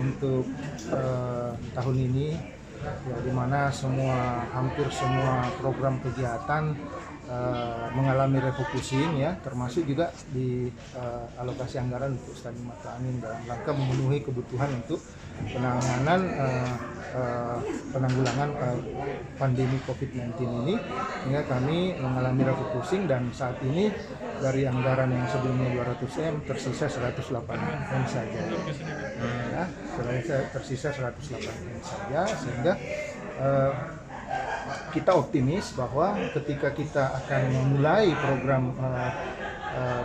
untuk tahun ini, ya, di mana hampir semua program kegiatan mengalami refocusing, ya, termasuk juga di alokasi anggaran untuk Stadion Mata Angin dalam rangka memenuhi kebutuhan untuk penanggulangan pandemi COVID-19 ini, sehingga kami mengalami refocusing dan saat ini dari anggaran yang sebelumnya 200 M tersisa 108 M saja, ya, tersisa 108 M saja, sehingga kita optimis bahwa ketika kita akan memulai program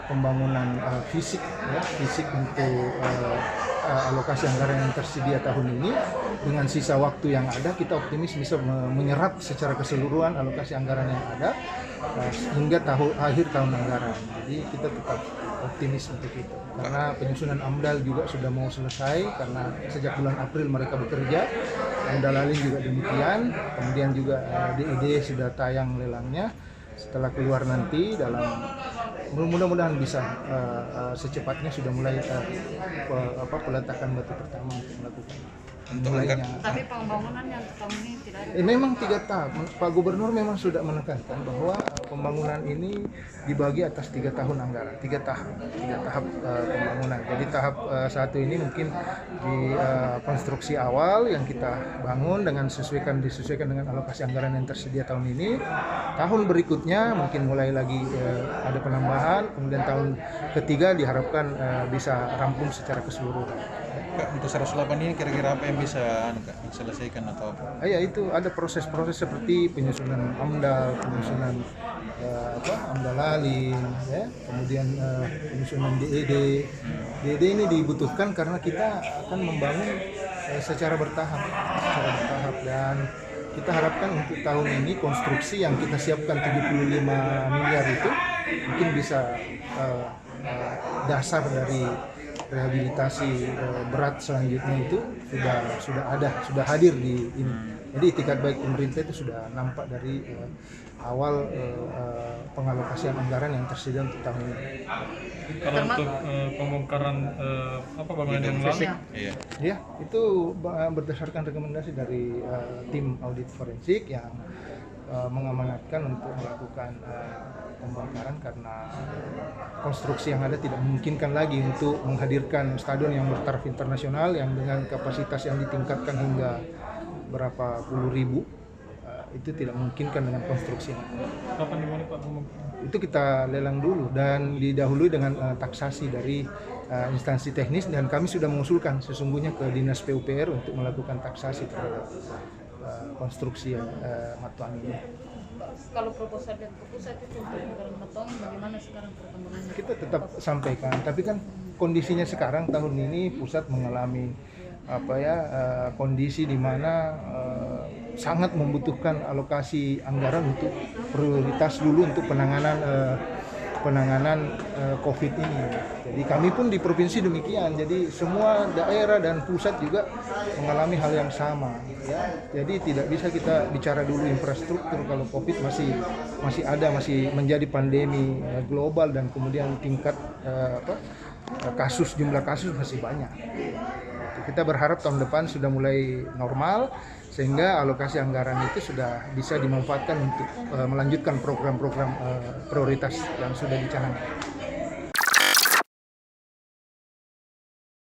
pembangunan fisik untuk alokasi anggaran yang tersedia tahun ini, dengan sisa waktu yang ada kita optimis bisa menyerap secara keseluruhan alokasi anggaran yang ada hingga akhir tahun anggaran. Jadi kita tetap optimis untuk itu, karena penyusunan AMDAL juga sudah mau selesai, karena sejak bulan April mereka bekerja. AMDAL Lalin juga demikian, kemudian juga DID sudah tayang lelangnya. Setelah keluar nanti mudah-mudahan bisa secepatnya sudah mulai peletakan batu pertama untuk melakukan mulainya. Tapi pembangunan yang tahun ini tidak ada. Memang 3 tahap. Pak Gubernur memang sudah menekankan bahwa pembangunan ini dibagi atas 3 tahun anggaran, 3 tahap pembangunan. Jadi tahap 1 ini mungkin di konstruksi awal yang kita bangun disesuaikan dengan alokasi anggaran yang tersedia tahun ini. Tahun berikutnya mungkin mulai lagi ada penambahan, kemudian tahun ketiga diharapkan bisa rampung secara keseluruhan. Kak, untuk 108 ini kira-kira apa yang bisa diselesaikan atau apa? Ya, itu ada proses-proses seperti penyusunan AMDAL, penyusunan AMDAL Lalin, ya, kemudian penyusunan DED. DED ini dibutuhkan karena kita akan membangun secara bertahap dan kita harapkan untuk tahun ini konstruksi yang kita siapkan 75 miliar itu mungkin bisa dasar dari rehabilitasi berat selanjutnya itu sudah hadir di ini. Jadi itikat baik pemerintah itu sudah nampak dari awal pengalokasian anggaran yang tersedia untuk tahun ini. Kalau untuk pembongkaran bangunan yang lalu, ya, itu berdasarkan rekomendasi dari tim audit forensik yang mengamanatkan untuk melakukan pembongkaran karena konstruksi yang ada tidak memungkinkan lagi untuk menghadirkan stadion yang bertaraf internasional yang dengan kapasitas yang ditingkatkan hingga berapa puluh ribu. Itu tidak memungkinkan dengan konstruksi yang ada. kapan dimulai Pak pembongkaran? Itu kita lelang dulu dan didahului dengan taksasi dari instansi teknis, dan kami sudah mengusulkan sesungguhnya ke Dinas PUPR untuk melakukan taksasi terhadap konstruksi Matuang ini. Kalau proposal dari pusat itu untuk anggaran Matuang bagaimana sekarang perkembangannya? Kita tetap sampaikan, tapi kan kondisinya sekarang tahun ini pusat mengalami kondisi di mana sangat membutuhkan alokasi anggaran untuk prioritas dulu untuk penanganan COVID ini. Jadi kami pun di provinsi demikian. Jadi semua daerah dan pusat juga mengalami hal yang sama, ya. Jadi tidak bisa kita bicara dulu infrastruktur kalau COVID masih ada, masih menjadi pandemi global, dan kemudian tingkat jumlah kasus masih banyak. Kita berharap tahun depan sudah mulai normal, sehingga alokasi anggaran itu sudah bisa dimanfaatkan untuk melanjutkan program-program prioritas yang sudah dicanangkan.